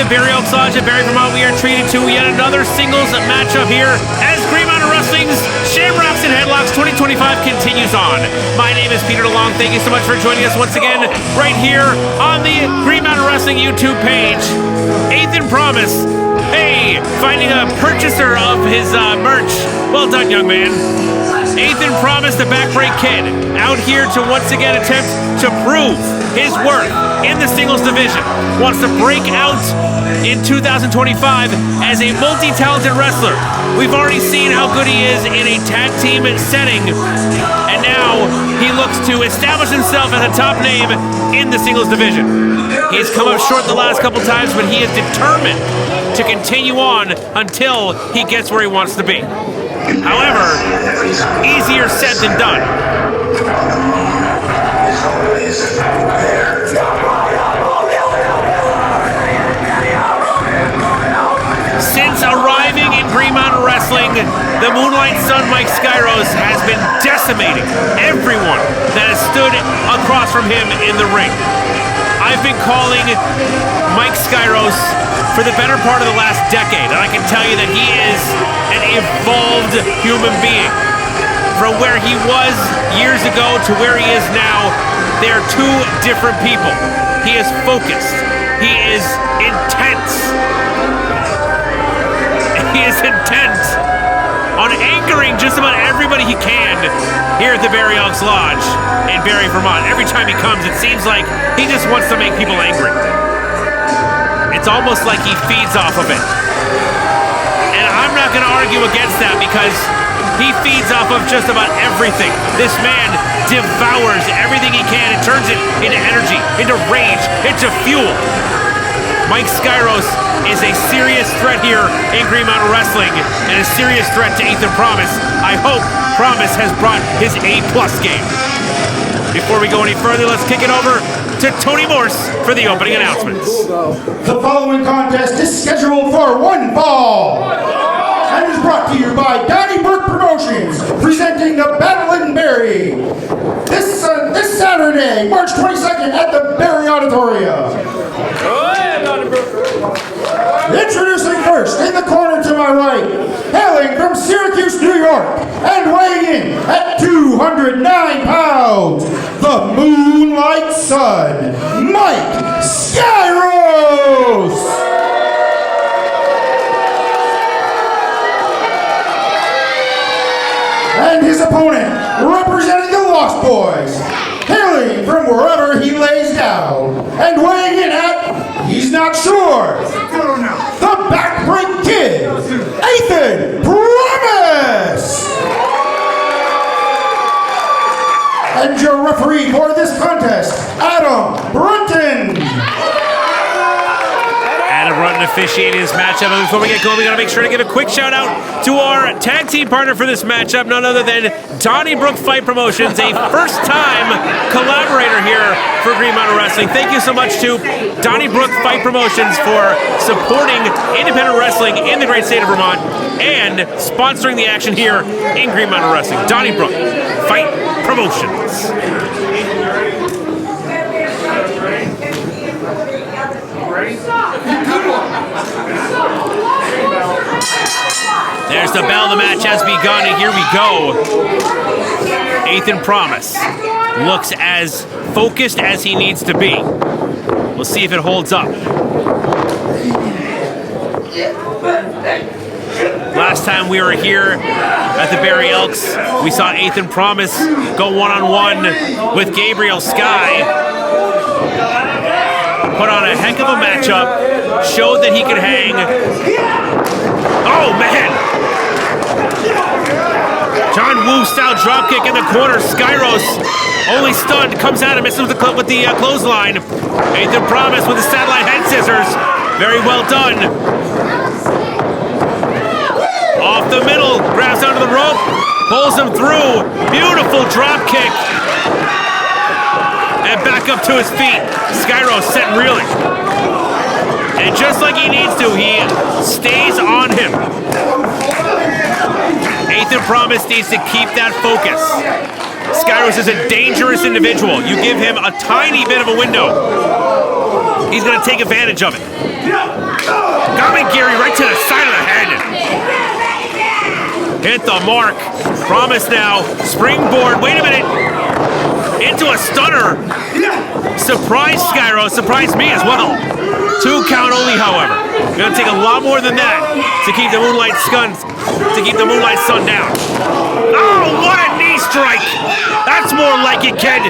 the Barre Elks Lodge at Barre, Vermont. We are treated to yet another singles matchup here as Green Mountain Wrestling's Shamrocks Headlocks 2025 continues on. My name is Peter DeLonge. Thank you so much for joining us once again right here on the Green Mountain Wrestling YouTube page. Athan Promise, hey, finding a purchaser of his merch. Well done, young man. Athan Promise, the Backbreak Kid, out here to once again attempt to prove his worth in the singles division. Wants to break out in 2025 as a multi-talented wrestler. We've already seen how good he is in a tag team setting, and now he looks to establish himself as a top name in the singles division. He's come up short the last couple times, but he is determined to continue on until he gets where he wants to be. However, easier said than done. Since arriving in Green Mountain Wrestling, the Moonlight Son, Skyros, has been decimating everyone that has stood across from him in the ring. I've been calling Skyros for the better part of the last decade, and I can tell you that he is an evolved human being. From where he was years ago to where he is now, they are two different people. He is focused. He is intense. He is intent on angering just about everybody he can here at the Barre Elks Lodge in Barre, Vermont. Every time he comes, it seems like he just wants to make people angry. It's almost like he feeds off of it. And I'm not going to argue against that because he feeds off of just about everything. This man devours everything he can and turns it into energy, into rage, into fuel. Skyros is a serious threat here in Green Mountain Wrestling and a serious threat to Athan Promise. I hope Promise has brought his A+ game. Before we go any further, let's kick it over to Tony Morse for the opening announcements. The following contest is scheduled for one fall and is brought to you by Donnybrook Promotions, presenting the Battle in Barre this Saturday, March 22nd at the Barre Auditorium. Introducing first, in the corner to my right, hailing from Syracuse, New York, and weighing in at 209 pounds, the Moonlight Son, Skyros! And his opponent, representing the Lost Boys, hailing from wherever he lays down, and weighing in at, he's not sure, the Backbreak Kid, Athan Promise! And your referee for this contest, Adam Brunton! Adam Brunton officiating this matchup. And before we get going, we gotta make sure to give a quick shout out to our tag team partner for this matchup, none other than Donnybrook Fight Promotions, a first-time collaborator here for Green Mountain Wrestling. Thank you so much to Donnybrook Fight Promotions for supporting independent wrestling in the great state of Vermont and sponsoring the action here in Green Mountain Wrestling. Donnybrook Fight Promotions. There's the bell. The match has begun, and here we go. Athan Promise looks as focused as he needs to be. We'll see if it holds up. Last time we were here at the Barre Elks, we saw Athan Promise go one-on-one with Gabriel Sky. Put on a heck of a matchup, showed that he could hang. Oh, man! John Woo-style dropkick in the corner. Skyros, only stunned, comes out and misses with the clothesline. Athan Promise with the satellite head scissors. Very well done. Off the middle, grabs onto the rope, pulls him through. Beautiful dropkick. And back up to his feet. Skyros set and reeling. And just like he needs to, he stays on him. Athan Promise needs to keep that focus. Skyros is a dangerous individual. You give him a tiny bit of a window, he's going to take advantage of it. Gamagiri right to the side of the head. Hit the mark. Promise now. Springboard. Wait a minute. Into a stunner. Surprise Skyros. Surprised me as well. 2 count only, however. Gonna take a lot more than that to keep the Moonlight Son down. Oh, what a knee strike! That's more like it, kid.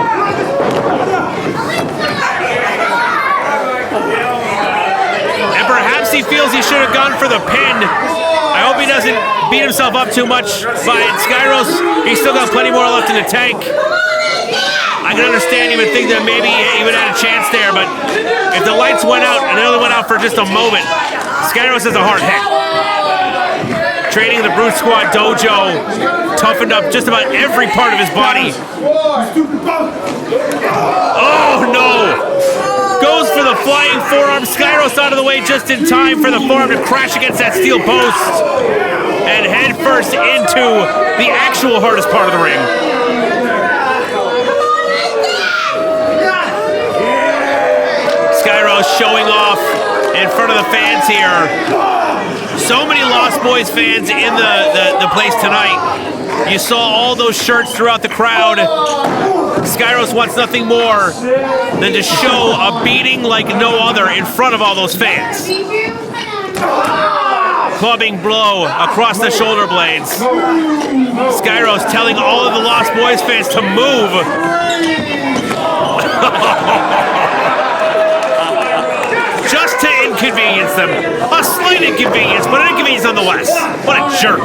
And perhaps he feels he should have gone for the pin. I hope he doesn't beat himself up too much. But Skyros, he's still got plenty more left in the tank. I can understand you would think that maybe he would have had a chance there, but if the lights went out and they only went out for just a moment, Skyros has a hard hit. Training in the Brute Squad dojo, toughened up just about every part of his body. Oh no! Goes for the flying forearm. Skyros out of the way just in time for the forearm to crash against that steel post and head first into the actual hardest part of the ring. Skyros showing off in front of the fans here. So many Lost Boys fans in the place tonight. You saw all those shirts throughout the crowd. Skyros wants nothing more than to show a beating like no other in front of all those fans. Clubbing blow across the shoulder blades. Skyros telling all of the Lost Boys fans to move. Just to inconvenience them. A slight inconvenience, but an inconvenience nonetheless. What a jerk.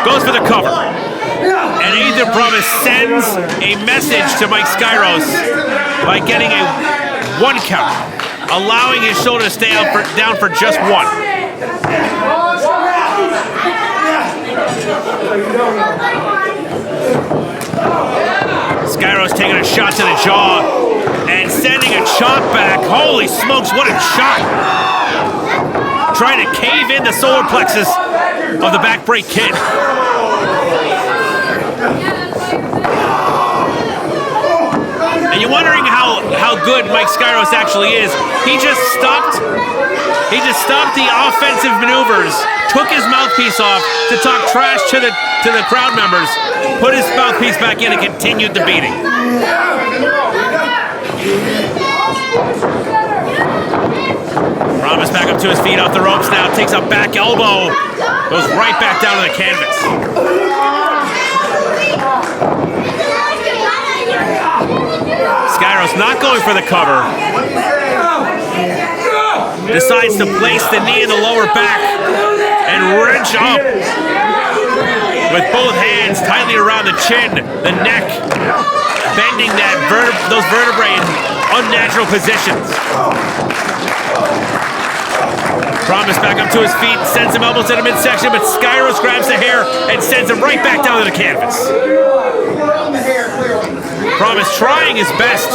Goes for the cover. And Athan Promise sends a message to Mike Skyros by getting a 1 count, allowing his shoulder to stay down for just 1. Skyros taking a shot to the jaw and sending a chop back. Holy smokes, what a shot! Trying to cave in the solar plexus of the backbreak kid. And you're wondering how good Mike Skyros actually is. He just stopped the offensive maneuvers, took his mouthpiece off to talk trash to the crowd members, put his mouthpiece back in and continued the beating. Promise back up to his feet off the ropes now, takes a back elbow, goes right back down to the canvas. Skyros not going for the cover. Decides to place the knee in the lower back and wrench up with both hands tightly around the chin, the neck, bending those vertebrae in unnatural positions. Promise back up to his feet, sends him elbows to the midsection, but Skyros grabs the hair and sends him right back down to the canvas. Promise trying his best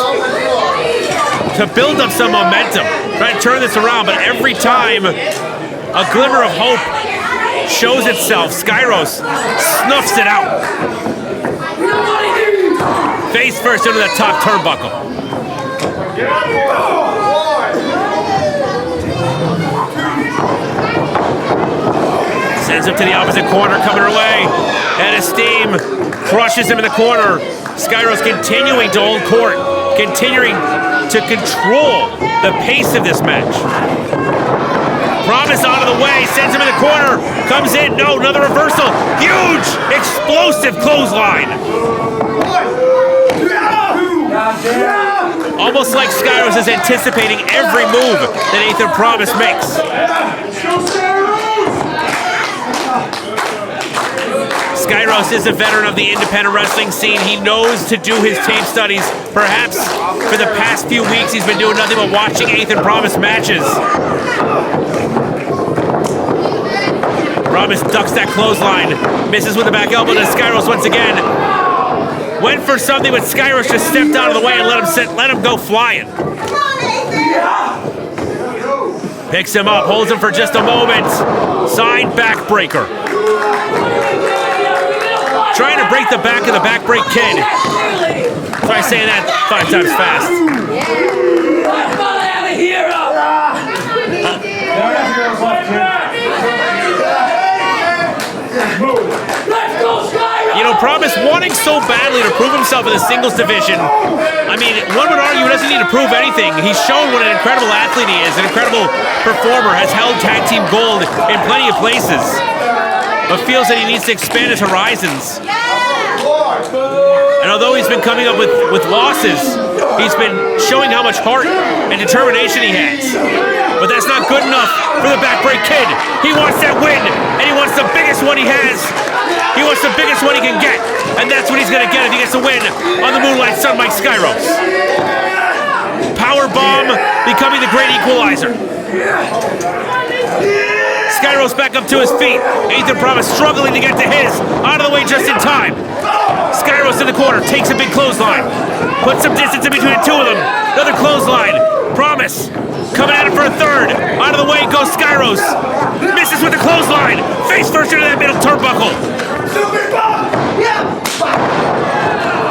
to build up some momentum, trying to turn this around, but every time a glimmer of hope shows itself, Skyros snuffs it out. Face first into that top turnbuckle. Sends him to the opposite corner, coming her way. And Esteem crushes him in the corner. Skyros continuing to hold court, continuing to control the pace of this match. Promise out of the way, sends him in the corner, comes in, no, another reversal. Huge, explosive clothesline. Almost like Skyros is anticipating every move that Athan Promise makes. Skyros is a veteran of the independent wrestling scene. He knows to do his tape studies. Perhaps for the past few weeks he's been doing nothing but watching Athan Promise matches. Promise ducks that clothesline, misses with the back elbow to Skyros once again. Went for something, but Skyros just stepped out of the way and let him go flying. Picks him up, holds him for just a moment. Side backbreaker. Trying to break the back of the backbreak kid. Try saying that 5 times fast. trying so badly to prove himself in the singles division. I mean, one would argue he doesn't need to prove anything. He's shown what an incredible athlete he is, an incredible performer, has held tag team gold in plenty of places, but feels that he needs to expand his horizons. And although he's been coming up with losses, he's been showing how much heart and determination he has. But that's not good enough for the Backbreak Kid. He wants that win, and he wants the biggest one he has. He wants the biggest one he can get, and that's what he's going to get if he gets a win on the Moonlight Son by Skyros. Power bomb becoming the great equalizer. Skyros back up to his feet. Athan Promise struggling to get to his. Out of the way just in time. Skyros in the corner, takes a big clothesline. Puts some distance in between the two of them. Another clothesline. Promise coming at it for a third. Out of the way goes Skyros. Misses with the clothesline. Face first into that middle turnbuckle.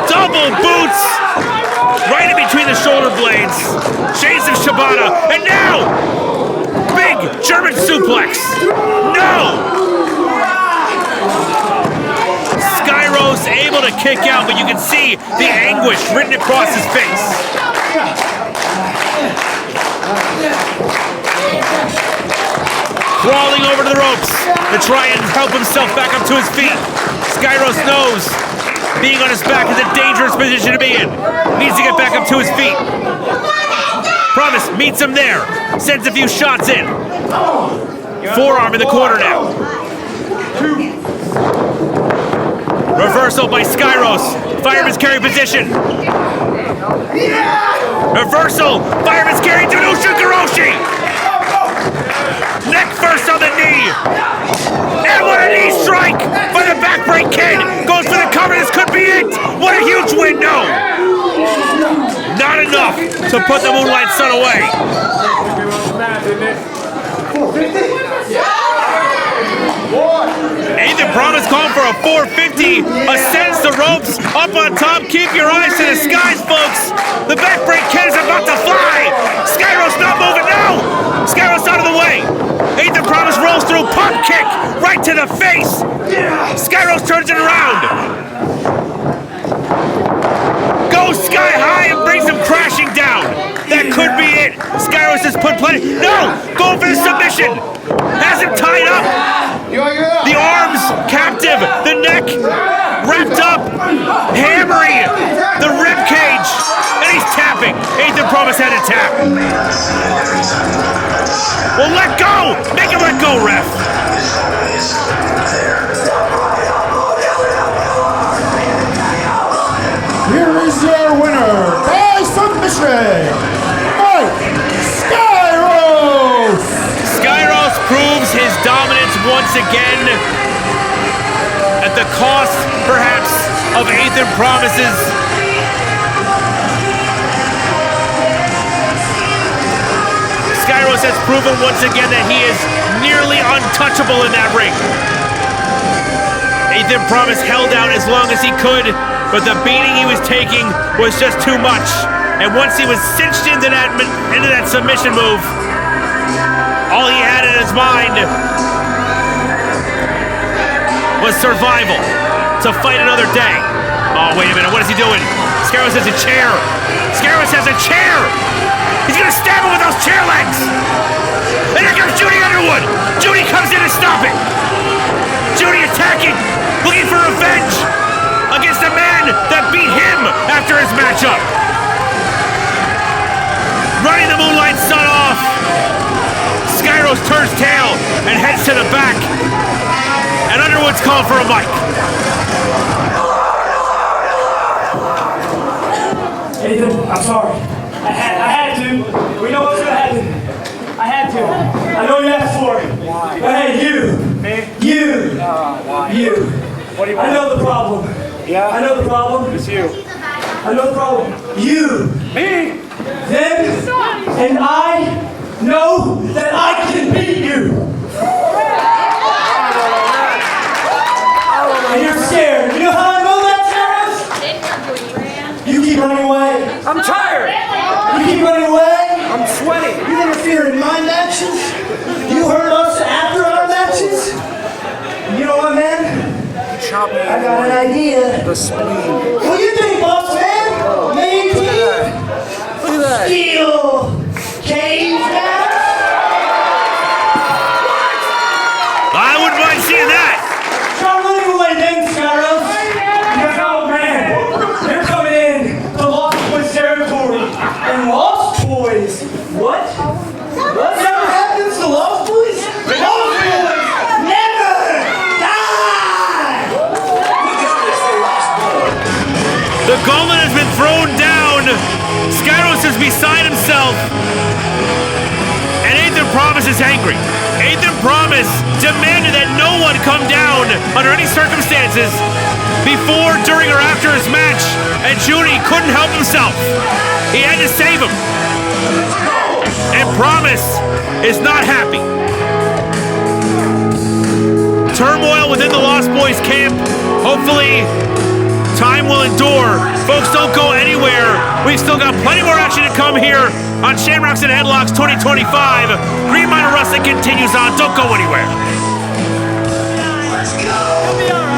Double boots. Right in between the shoulder blades. Shades of Shibata. And now, big German suplex. No! Skyros able to kick out, but you can see the anguish written across his face. Crawling over to the ropes to try and help himself back up to his feet. Skyros knows being on his back is a dangerous position to be in. Needs to get back up to his feet. Promise meets him there. Sends a few shots in. Forearm in the corner now. Reversal by Skyros. Fireman's carry position. Reversal. Fireman's carry to Ushigoroshi. Neck first on the knee. And what a knee strike by the Backbreak Kid. Goes for the cover. This could be it. What a huge win. No. Not enough to put the Moonlight Son away. Athan Promise calling for a 450. Ascends the ropes. Up on top. Keep your eyes to the skies, folks. The Backbreak Kid is about to fly. Skyros not moving. No. Skyros out of the way. Athan Promise rolls through. Pump kick right to the face. Skyros turns it around. Goes sky high and brings him crashing down. That could be it. Skyros has put plenty. No! Going for the submission. Has him tied up. The arms captive. The neck wrapped up. Hammering the rib cage. And he's tapping. Athan Promise had to tap. Well, let go. Make him let go, ref. Here is your winner by submission, Skyros! Skyros proves his dominance once again at the cost, perhaps, of Athan Promise's. Skyros has proven once again that he is nearly untouchable in that ring. Athan Promise held out as long as he could, but the beating he was taking was just too much. And once he was cinched into that submission move, all he had in his mind was survival, to fight another day. Oh, wait a minute, what is he doing? Skyros has a chair. Skyros has a chair! He's gonna stab him with those chair legs! And here comes Judy Underwood! Judy comes in to stop it! Judy attacking, looking for revenge against a man that beat him after his matchup. Running the Moonlight Son off. Skyros turns tail and heads to the back. And Underwood's calling for a mic. Athan, I'm sorry. I had to. We know what's gonna happen. I had to. I know you asked for it. But hey, you. Me? You. Why? You. What do you want? I know the problem. Yeah? I know the problem. It's you. I know the problem. You. Me? Them. And I know that I can beat you. And you're scared. You know how I know that, Skyros? You keep running away. I'm tired. You keep running away. I'm sweating. You interfere in my matches. You hurt us after our matches. You know what, man? chopping I got an idea. the spleen. What do you think, boss man? Main team? Look at that. Steel cage match? I wouldn't mind seeing that. Start looking away then, Skyros. Because, oh man, you're coming in to Lost Boys territory. And Lost Boys? What? Whatever happens to Lost Boys? Lost Boys never die! The gauntlet has been thrown down. Skyros is beside himself. And Athan Promise is angry. Athan Promise demanded that no one come down under any circumstances before, during, or after his match. And Judy couldn't help himself. He had to save him. And Promise is not happy. Turmoil within the Lost Boys camp. Hopefully, time will endure. Folks, don't go anywhere. We've still got plenty more action to come here on Shamrocks and Headlocks 2025. Green Miner Wrestling continues on. Don't go anywhere. Let's go!